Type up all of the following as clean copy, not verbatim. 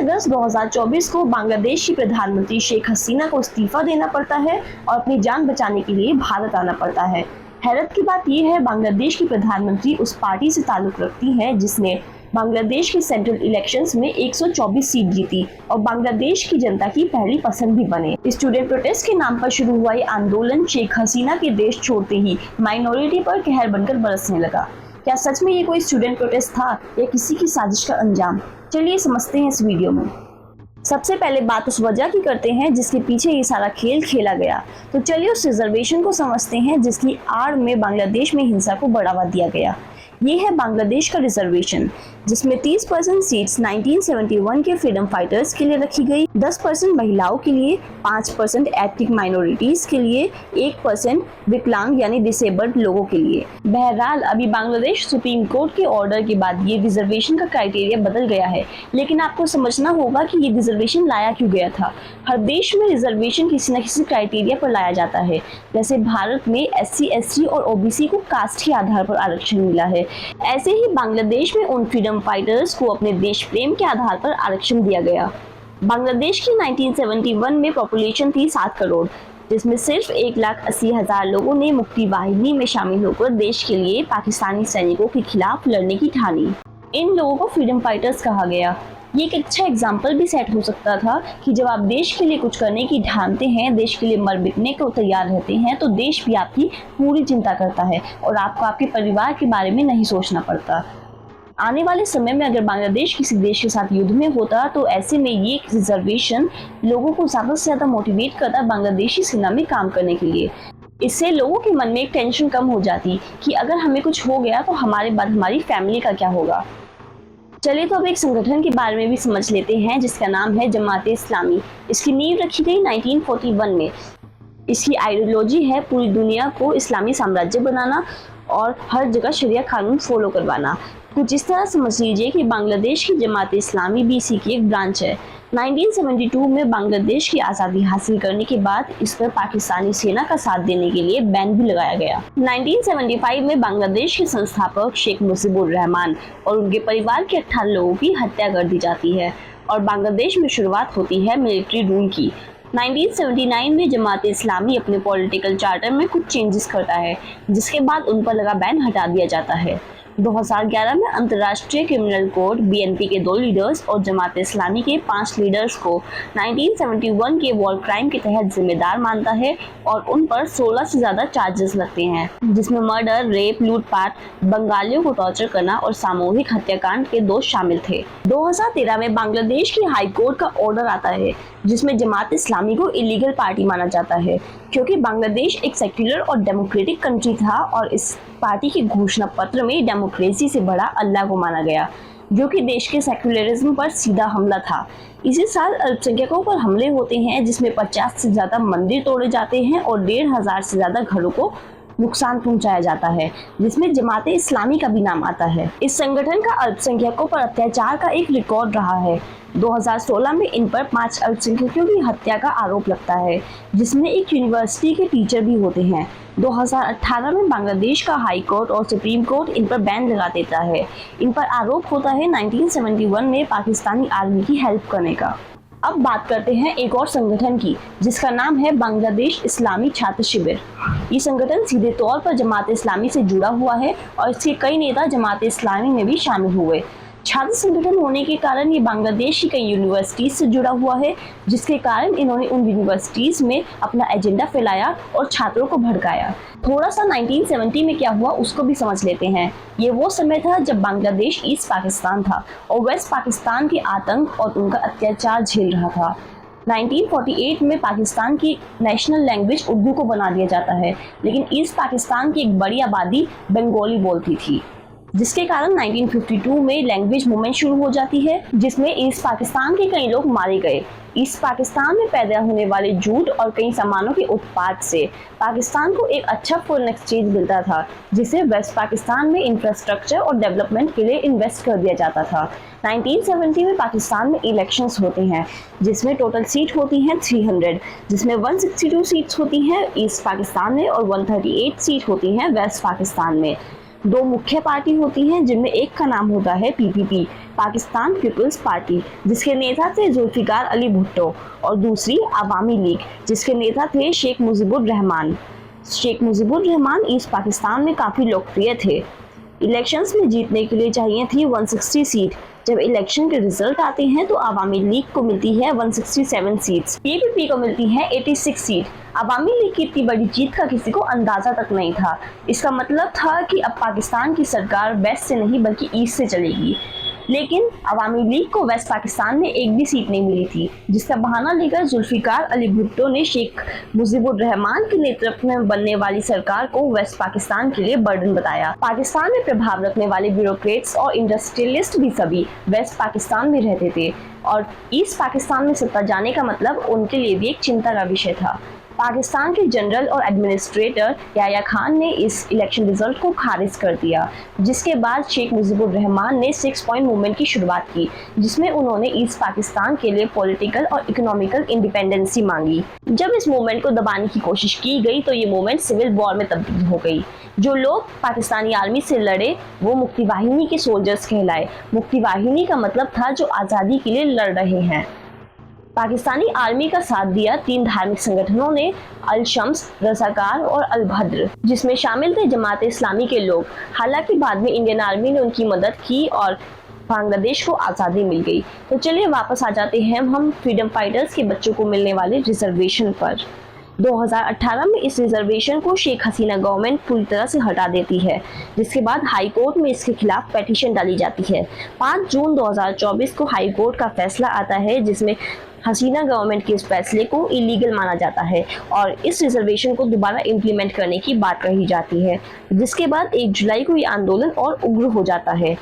अगस्त 2024 को बांग्लादेश की प्रधानमंत्री शेख हसीना को इस्तीफा देना पड़ता है और अपनी जान बचाने के लिए भारत आना पड़ता है। हैरत की बात यह है, बांग्लादेश की प्रधानमंत्री उस पार्टी से ताल्लुक रखती है जिसने बांग्लादेश के सेंट्रल इलेक्शंस में 124 सीट जीती और बांग्लादेश की जनता की पहली पसंद भी बने। स्टूडेंट प्रोटेस्ट के नाम पर शुरू हुआ ये आंदोलन शेख हसीना के देश छोड़ते ही माइनॉरिटी पर कहर बनकर बरसने लगा। क्या सच में ये कोई स्टूडेंट प्रोटेस्ट था या किसी की साजिश का अंजाम? चलिए समझते हैं इस वीडियो में। सबसे पहले बात उस वजह की करते हैं जिसके पीछे ये सारा खेल खेला गया। तो चलिए उस रिजर्वेशन को समझते हैं जिसकी आड़ में बांग्लादेश में हिंसा को बढ़ावा दिया गया। ये है बांग्लादेश का रिजर्वेशन, जिसमें 30% सीट्स 1971 के फ्रीडम फाइटर्स के लिए रखी गई, 10% महिलाओं के लिए, 5% एथनिक माइनॉरिटीज के लिए, 1% विकलांग यानी डिसेबल्ड लोगों के लिए। बहरहाल अभी बांग्लादेश सुप्रीम कोर्ट के ऑर्डर के बाद ये रिजर्वेशन का क्राइटेरिया बदल गया है, लेकिन आपको समझना होगा कि ये रिजर्वेशन लाया क्यों गया था। हर देश में रिजर्वेशन किसी न किसी क्राइटेरिया पर लाया जाता है। जैसे भारत में SC, ST और OBC को कास्ट के आधार पर आरक्षण मिला है, ऐसे ही बांग्लादेश में उन फ्रीडम फाइटर्स को अपने देश प्रेम के आधार पर आरक्षण दिया गया। बांग्लादेश की 1971 में पॉपुलेशन थी 7 करोड़, जिसमें सिर्फ 1,80,000 लोगों ने मुक्ति वाहिनी में शामिल होकर देश के लिए पाकिस्तानी सैनिकों के खिलाफ लड़ने की ठानी। इन लोगों को फ्रीडम फाइटर्स कहा गया। ये एक अच्छा एग्जाम्पल भी सेट हो सकता था कि जब आप देश के लिए कुछ करने की ठानते हैं, देश के लिए मर मिटने को तैयार रहते हैं, तो देश भी आपकी पूरी चिंता करता है और आपको आपके परिवार के बारे में नहीं सोचना पड़ता। आने वाले समय में अगर बांग्लादेश किसी देश के साथ युद्ध में होता तो ऐसे में ये रिजर्वेशन लोगों को ज़्यादा से ज़्यादा मोटिवेट करता बांग्लादेशी सेना में काम करने के लिए। इससे लोगों के मन में एक टेंशन कम हो जाती कि अगर हमें कुछ हो गया तो हमारे बाद हमारी फैमिली का क्या होगा। चलिए तो अब एक संगठन के बारे में भी समझ लेते हैं जिसका नाम है जमात इस्लामी। इसकी नींव रखी गई 1941 में। इसकी आइडियोलॉजी है पूरी दुनिया को इस्लामी साम्राज्य बनाना और हर जगह शरिया कानून फॉलो करवाना। कुछ इस तरह समझ लीजिए कि बांग्लादेश की जमात इस्लामी भी इसी की एक ब्रांच है। 1972 में बांग्लादेश की आज़ादी हासिल करने के बाद इस पर पाकिस्तानी सेना का साथ देने के लिए बैन भी लगाया गया। 1975 में बांग्लादेश के संस्थापक शेख मुजीबुर रहमान और उनके परिवार के 18 लोगों की हत्या कर दी जाती है और बांग्लादेश में शुरुआत होती है मिलिट्री रूल की। 1979 में जमात इस्लामी अपने पॉलिटिकल चार्टर में कुछ चेंजेस करता है, जिसके बाद उन पर लगा बैन हटा दिया जाता है। 2011 में अंतर्राष्ट्रीय क्रिमिनल कोर्ट BNP के 2 लीडर्स और जमात इस्लामी के 5 लीडर्स को 1971 के वॉर क्राइम के तहत जिम्मेदार मानता है और उन पर 16 से ज्यादा चार्जेस लगते हैं, जिसमें मर्डर, रेप, लूटपाट, बंगालियों को टॉर्चर करना और सामूहिक हत्याकांड के दोष शामिल थे। 2013 में बांग्लादेश की हाई कोर्ट का ऑर्डर आता है जिसमें जमात इस्लामी को इलीगल पार्टी माना जाता है, क्योंकि बांग्लादेश एक सेक्युलर और डेमोक्रेटिक कंट्री था और इस पार्टी के घोषणा पत्र में डेमोक्रेसी से बड़ा अल्लाह को माना गया, जो कि देश के सेक्युलरिज्म पर सीधा हमला था। इसी साल अल्पसंख्यकों पर हमले होते हैं जिसमें 50 से ज्यादा मंदिर तोड़े जाते हैं और 1,500 से ज्यादा घरों को नुकसान पहुंचाया जाता है, जिसमें जमात इस्लामी का भी नाम आता है। इस संगठन का अल्पसंख्यकों पर अत्याचार का एक रिकॉर्ड रहा है। 2016 में इन पर 5 अल्पसंख्यकों की हत्या का आरोप लगता है, जिसमें एक यूनिवर्सिटी के टीचर भी होते हैं। 2018 में बांग्लादेश का हाई कोर्ट और सुप्रीम कोर्ट इन पर बैन लगा देता है। इन पर आरोप होता है 1971 में पाकिस्तानी आर्मी की हेल्प करने का। अब बात करते हैं एक और संगठन की जिसका नाम है बांग्लादेश इस्लामी छात्र शिविर। ये संगठन सीधे तौर पर जमात इस्लामी से जुड़ा हुआ है और इसके कई नेता जमात इस्लामी में भी शामिल हुए। छात्र संगठन होने के कारण ये बांग्लादेश की कई यूनिवर्सिटीज से जुड़ा हुआ है, जिसके कारण इन्होंने उन यूनिवर्सिटीज में अपना एजेंडा फैलाया और छात्रों को भड़काया। थोड़ा सा 1970 में क्या हुआ उसको भी समझ लेते हैं। ये वो समय था जब बांग्लादेश ईस्ट पाकिस्तान था और वेस्ट पाकिस्तान के आतंक और उनका अत्याचार झेल रहा था। 1948 में पाकिस्तान की नेशनल लैंग्वेज उर्दू को बना दिया जाता है, लेकिन ईस्ट पाकिस्तान की एक बड़ी आबादी बंगाली बोलती थी, जिसके कारण 1952 में लैंग्वेज मूवमेंट शुरू हो जाती है, जिसमें ईस्ट पाकिस्तान के कई लोग मारे गए। ईस्ट पाकिस्तान में पैदा होने वाले जूट और कई सामानों के उत्पाद से पाकिस्तान को एक अच्छा फॉरेन एक्सचेंज मिलता था, जिसे वेस्ट पाकिस्तान में इंफ्रास्ट्रक्चर और डेवलपमेंट के लिए इन्वेस्ट कर दिया जाता था। 1970 में पाकिस्तान में इलेक्शंस होते हैं, जिसमें टोटल सीट होती हैं 300, जिसमें 162 सीट्स होती हैं ईस्ट पाकिस्तान में और 138 सीट होती हैं वेस्ट पाकिस्तान में। दो मुख्य पार्टी होती हैं जिनमें एक का नाम होता है पीपीपी, पाकिस्तान पीपल्स पार्टी, जिसके नेता थे जुल्फिकार अली भुट्टो, और दूसरी अवामी लीग जिसके नेता थे शेख मुजीबुर रहमान। शेख मुजीबुर रहमान ईस्ट पाकिस्तान में काफी लोकप्रिय थे। इलेक्शंस में जीतने के लिए चाहिए थी 160 सीट। जब इलेक्शन के रिजल्ट आते हैं तो अवामी लीग को मिलती है 167 सीट्स, पीपीपी को मिलती है 86 सीट। अवामी लीग की इतनी बड़ी जीत का किसी को अंदाजा तक नहीं था। इसका मतलब था कि अब पाकिस्तान की सरकार वेस्ट से नहीं बल्कि ईस्ट से चलेगी। लेकिन अवामी लीग को वेस्ट पाकिस्तान में एक भी सीट नहीं मिली थी, जिसका बहाना लेकर जुल्फिकार अली भुट्टो ने शेख मुजीबुर रहमान के नेतृत्व में बनने वाली सरकार को वेस्ट पाकिस्तान के लिए बर्डन बताया। पाकिस्तान में प्रभाव रखने वाले ब्यूरोक्रेट्स और इंडस्ट्रियलिस्ट भी सभी वेस्ट पाकिस्तान में रहते थे और ईस्ट पाकिस्तान में सत्ता जाने का मतलब उनके लिए भी एक चिंता का विषय था। पाकिस्तान के जनरल और एडमिनिस्ट्रेटर याह्या खान ने इस इलेक्शन रिजल्ट को खारिज कर दिया, जिसके बाद शेख मुजीबुर रहमान ने 6 पॉइंट मूवमेंट की शुरुआत की, जिसमें उन्होंने ईस्ट पाकिस्तान के लिए पॉलिटिकल और इकोनॉमिकल इंडिपेंडेंसी मांगी। जब इस मूवमेंट को दबाने की कोशिश की गई तो ये मूवमेंट सिविल वॉर में तब्दील हो गई। जो लोग पाकिस्तानी आर्मी से लड़े वो मुक्ति वाहिनी के सोल्जर्स कहलाए। मुक्ति वाहिनी का मतलब था जो आज़ादी के लिए लड़ रहे हैं। पाकिस्तानी आर्मी का साथ दिया 3 धार्मिक संगठनों ने, अल शम्स, रज़ाकार और अल बद्र, जिसमें शामिल थे जमात इस्लामी के लोग। हालांकि बाद में इंडियन आर्मी ने उनकी मदद की और बांग्लादेश को आज़ादी मिल गई। तो चलिए वापस आ जाते हैं हम फ्रीडम फाइटर्स के बच्चों को मिलने वाले रिजर्वेशन पर। 2018 में इस रिजर्वेशन को शेख हसीना गवर्नमेंट पूरी तरह से हटा देती है, जिसके बाद हाई कोर्ट में इसके खिलाफ पेटिशन डाली जाती है। 5 जून 2024 को हाई कोर्ट का फैसला आता है, जिसमें हसीना गवर्नमेंट के इस फैसले को इलीगल माना जाता है और इस रिजर्वेशन को दोबारा इम्प्लीमेंट करने की बात कही जाती है, जिसके बाद 1 जुलाई को ये आंदोलन और उग्र हो जाता है।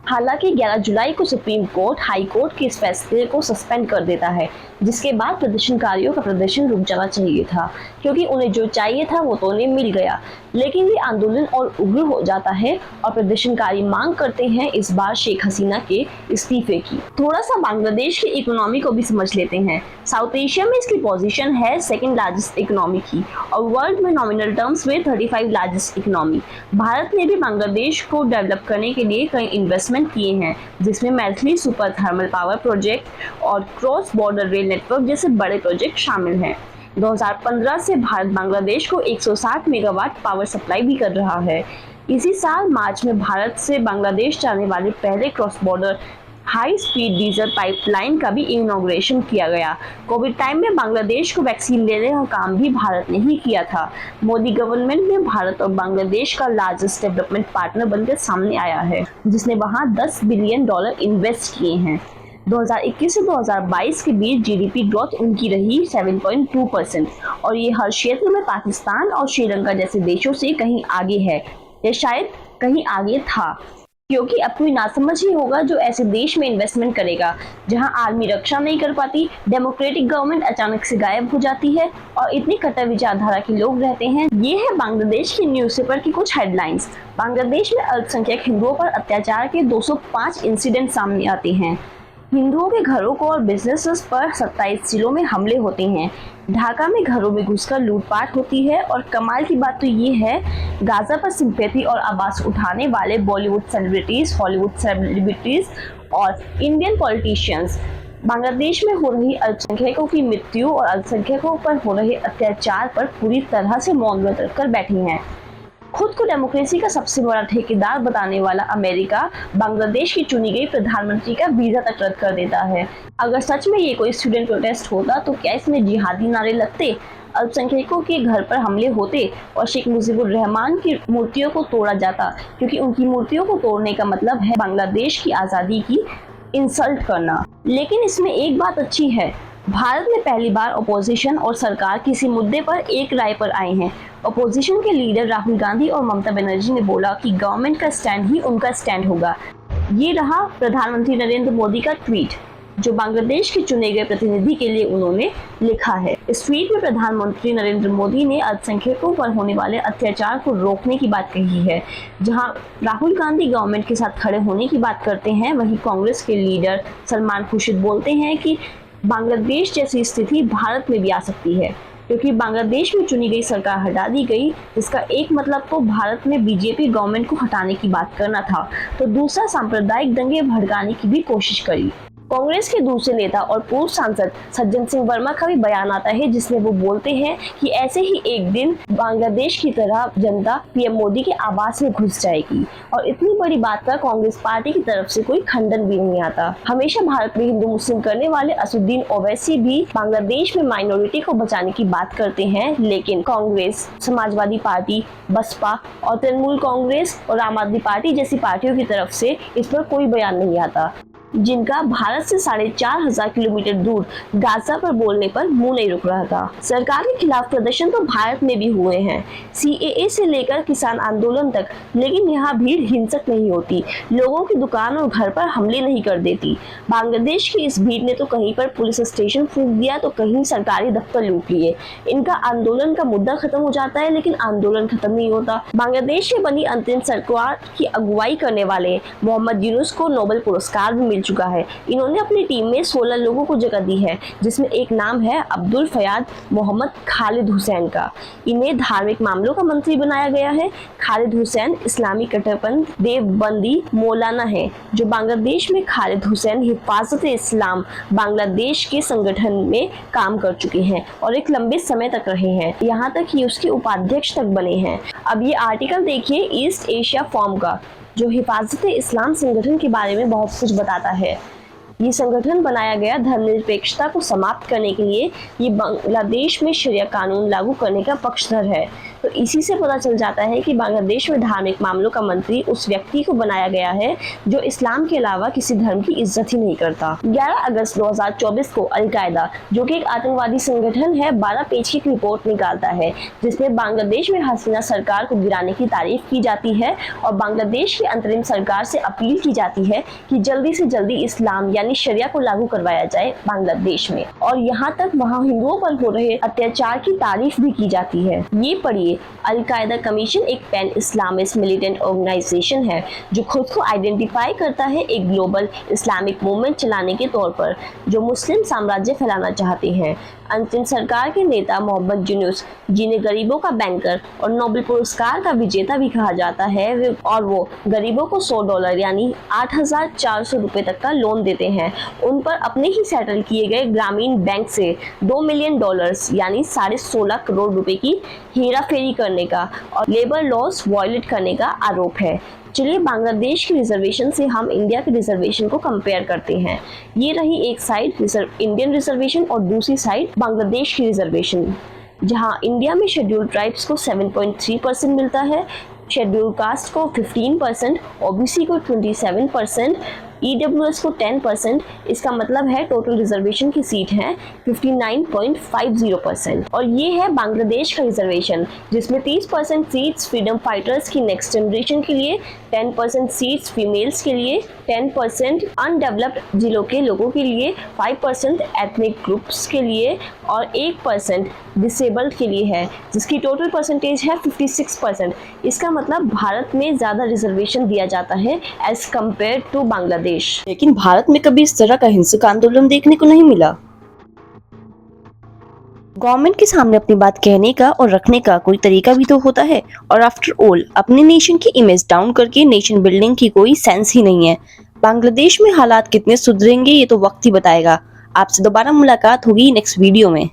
हालांकि 11 जुलाई को सुप्रीम कोर्ट हाई कोर्ट के इस फैसले को सस्पेंड कर देता है, जिसके बाद प्रदर्शनकारियों का प्रदर्शन रुक जाना चाहिए था, क्योंकि उन्हें जो चाहिए था वो तो उन्हें मिल गया। लेकिन ये आंदोलन और उग्र हो जाता है और प्रदर्शनकारी मांग करते हैं इस बार शेख हसीना के इस्तीफे की। थोड़ा सा बांग्लादेश की इकोनॉमी को भी समझ लेते हैं। साउथ एशिया में इसकी पोजीशन है 2nd लार्जेस्ट इकोनॉमी की और वर्ल्ड में नॉमिनल टर्म्स में 35 लार्जेस्ट इकोनॉमी। भारत ने भी बांग्लादेश को डेवलप करने के लिए कई इन्वेस्टमेंट किए हैं, जिसमें Maithili super thermal power project और क्रॉस बॉर्डर रेल नेटवर्क जैसे बड़े प्रोजेक्ट शामिल हैं। 2015 से भारत बांग्लादेश को 160 मेगावाट पावर सप्लाई भी कर रहा है। इसी साल मार्च में भारत से बांग्लादेश जाने वाले पहले cross border high speed diesel pipeline का भी इनॉग्रेशन किया गया। कोविड टाइम में बांग्लादेश को वैक्सीन देने का काम भी भारत ने ही किया था। मोदी गवर्नमेंट में भारत और बांग्लादेश का लार्जेस्ट डेवलपमेंट पार्टनर बनकर सामने आया है, जिसने वहां $10 बिलियन इन्वेस्ट किए हैं। 2021 से 2022 के बीच जीडीपी ग्रोथ उनकी रही 7.2% और ये हर क्षेत्र में पाकिस्तान और श्रीलंका जैसे देशों से कहीं आगे है, या शायद कहीं आगे था, क्योंकि अब कोई नासमझ ही होगा जो ऐसे देश में इन्वेस्टमेंट करेगा जहां आर्मी रक्षा नहीं कर पाती, डेमोक्रेटिक गवर्नमेंट अचानक से गायब हो जाती है और इतनी कट्टर विचारधारा के लोग रहते हैं। ये है बांग्लादेश की न्यूज़पेपर की कुछ हेडलाइंस। बांग्लादेश में अल्पसंख्यक हिंदुओं पर अत्याचार के 205 इंसिडेंट सामने आते हैं। हिंदुओं के घरों को और बिजनेसेस पर 27 जिलों में हमले होते हैं। ढाका में घरों में घुसकर लूटपाट होती है और कमाल की बात तो ये है, गाजा पर सिंपैथी और आवाज उठाने वाले बॉलीवुड सेलिब्रिटीज, हॉलीवुड सेलिब्रिटीज और इंडियन पॉलिटिशियंस बांग्लादेश में हो रही अल्पसंख्यकों की मृत्यु और अल्पसंख्यकों पर हो रहे अत्याचार पर पूरी तरह से मौन व्रत रखकर बैठी हैं। खुद को डेमोक्रेसी का सबसे बड़ा ठेकेदार बताने वाला अमेरिका बांग्लादेश की चुनी गई प्रधानमंत्री का वीजा तक रद्द कर देता है। अगर सच में ये कोई स्टूडेंट प्रोटेस्ट होता तो क्या इसमें जिहादी नारे लगते, अल्पसंख्यकों के घर पर हमले होते और शेख मुजीबुर रहमान की मूर्तियों को तोड़ा जाता, क्योंकि उनकी मूर्तियों को तोड़ने का मतलब है बांग्लादेश की आज़ादी की इंसल्ट करना। लेकिन इसमें एक बात अच्छी है, भारत में पहली बार अपोजिशन और सरकार किसी मुद्दे पर एक राय पर आए हैं। अपोजिशन के लीडर राहुल गांधी और ममता बनर्जी ने बोला कि गवर्नमेंट का स्टैंड ही उनका स्टैंड होगा। ये रहा प्रधानमंत्री नरेंद्र मोदी का ट्वीट, जो बांग्लादेश के चुने गए प्रतिनिधि के लिए उन्होंने लिखा है। इस ट्वीट में प्रधानमंत्री नरेंद्र मोदी ने अल्पसंख्यकों पर होने वाले अत्याचार को रोकने की बात कही है। जहां राहुल गांधी गवर्नमेंट के साथ खड़े होने की बात करते हैं, वहीं कांग्रेस के लीडर सलमान खुर्शीद बोलते हैं कि बांग्लादेश जैसी स्थिति भारत में भी आ सकती है। क्योंकि बांग्लादेश में चुनी गई सरकार हटा दी गई, जिसका एक मतलब तो भारत में बीजेपी गवर्नमेंट को हटाने की बात करना था, तो दूसरा सांप्रदायिक दंगे भड़काने की भी कोशिश करी। कांग्रेस के दूसरे नेता और पूर्व सांसद सज्जन सिंह वर्मा का भी बयान आता है, जिसमें वो बोलते हैं कि ऐसे ही एक दिन बांग्लादेश की तरह जनता पीएम मोदी के आवास में घुस जाएगी। और इतनी बड़ी बात का कांग्रेस पार्टी की तरफ से कोई खंडन भी नहीं आता। हमेशा भारत में हिंदू मुस्लिम करने वाले असदुद्दीन ओवैसी भी बांग्लादेश में माइनॉरिटी को बचाने की बात करते हैं, लेकिन कांग्रेस, समाजवादी पार्टी, बसपा और तृणमूल कांग्रेस और आम आदमी पार्टी जैसी पार्टियों की तरफ से इस पर कोई बयान नहीं आता, जिनका भारत से 4,500 किलोमीटर दूर गाजा पर बोलने पर मुंह नहीं रुक रहा था। सरकार के खिलाफ प्रदर्शन तो भारत में भी हुए हैं, सीएए से लेकर किसान आंदोलन तक, लेकिन यहाँ भीड़ हिंसक नहीं होती, लोगों की दुकान और घर पर हमले नहीं कर देती। बांग्लादेश की इस भीड़ ने तो कहीं पर पुलिस स्टेशन फूंक दिया, तो कहीं सरकारी दफ्तर लूट लिए। इनका आंदोलन का मुद्दा खत्म हो जाता है, लेकिन आंदोलन खत्म नहीं होता। बांग्लादेश में बनी अंतरिम सरकार की अगुवाई करने वाले मोहम्मद यूनुस को नोबेल पुरस्कार भी मिल चुका है। इन्होंने अपनी टीम में 16 लोगों को जगह दी है, जिसमें एक नाम है अब्दुल फयाद मोहम्मद खालिद हुसैन का। इन्हें धार्मिक मामलों का मंत्री बनाया गया है। खालिद हुसैन इस्लामी कट्टरपंथी देवबंदी मौलाना है, जो बांग्लादेश में खालिद हुसैन हिफाजत-ए-इस्लाम बांग्लादेश के संगठन में काम कर चुके हैं और एक लंबे समय तक रहे हैं, यहाँ तक कि उसके उपाध्यक्ष तक बने हैं। अब ये आर्टिकल देखिए ईस्ट एशिया फोरम का, जो हिफाजत-ए-इस्लाम संगठन के बारे में बहुत कुछ बताता है। ये संगठन बनाया गया धर्मनिरपेक्षता को समाप्त करने के लिए। ये बांग्लादेश में शरिया कानून लागू करने का पक्षधर है। तो इसी से पता चल जाता है कि बांग्लादेश में धार्मिक मामलों का मंत्री उस व्यक्ति को बनाया गया है जो इस्लाम के अलावा किसी धर्म की इज्जत ही नहीं करता। 11 अगस्त 2024 को अल-कायदा, जो कि एक आतंकवादी संगठन है, 12 पेज की रिपोर्ट निकालता है, जिसमें बांग्लादेश में हसीना सरकार को गिराने की तारीफ की जाती है और बांग्लादेश की अंतरिम सरकार से अपील की जाती है कि जल्दी से जल्दी इस्लाम यानी शरिया को लागू करवाया जाए बांग्लादेश में। और यहाँ तक वहाँ हिंदुओं पर हो रहे अत्याचार की तारीफ भी की जाती है। ये पढ़िए, अल-कायदा कमीशन एक पैन इस्लामिस्ट मिलिटेंट ऑर्गेनाइजेशन है जो खुद को आइडेंटिफाई करता है एक ग्लोबल इस्लामिक मूवमेंट चलाने के तौर पर, जो मुस्लिम साम्राज्य फैलाना चाहते हैं। अंतिम सरकार के नेता मोहम्मद यूनुस, जिन्हें गरीबों का बैंकर और नोबेल पुरस्कार का विजेता भी कहा जाता है, और वो गरीबों को $100 यानी 8,400 रुपए तक का लोन देते हैं। उन पर अपने ही सेटल किए गए ग्रामीण बैंक से $2 मिलियन यानी 16.5 करोड़ रुपए की हेराफेरी करने का और लेबर लॉस वायलेट करने का आरोप है। चलिए बांग्लादेश की रिजर्वेशन से हम इंडिया के रिजर्वेशन को कंपेयर करते हैं। ये रही एक साइड इंडियन रिजर्वेशन और दूसरी साइड बांग्लादेश की रिजर्वेशन, जहां इंडिया में शेड्यूल्ड ट्राइब्स को 7.3% मिलता है, शेड्यूल कास्ट को 15%, ओबीसी को 27%, ईडब्ल्यूएस को 10%। इसका मतलब है टोटल रिजर्वेशन की सीट है 59.50%। और ये है बांग्लादेश का रिजर्वेशन, जिसमें 30% सीट्स फ्रीडम फाइटर्स की नेक्स्ट जनरेशन के लिए, 10% सीट्स फीमेल्स के लिए, 10% अनडेवलप्ड जिलों के लोगों के लिए, 5% एथनिक ग्रुप्स के लिए और 1% डिसेबल्ड के लिए है, जिसकी टोटल परसेंटेज है 56%। इसका मतलब भारत में ज़्यादा रिजर्वेशन दिया जाता है एज कम्पेयर टू बांग्लादेश। लेकिन भारत में कभी इस तरह का हिंसक आंदोलन देखने को नहीं मिला। गवर्नमेंट के सामने अपनी बात कहने का और रखने का कोई तरीका भी तो होता है, और आफ्टर ऑल अपने नेशन की इमेज डाउन करके नेशन बिल्डिंग की कोई सेंस ही नहीं है। बांग्लादेश में हालात कितने सुधरेंगे ये तो वक्त ही बताएगा। आपसे दोबारा मुलाकात होगी नेक्स्ट वीडियो में।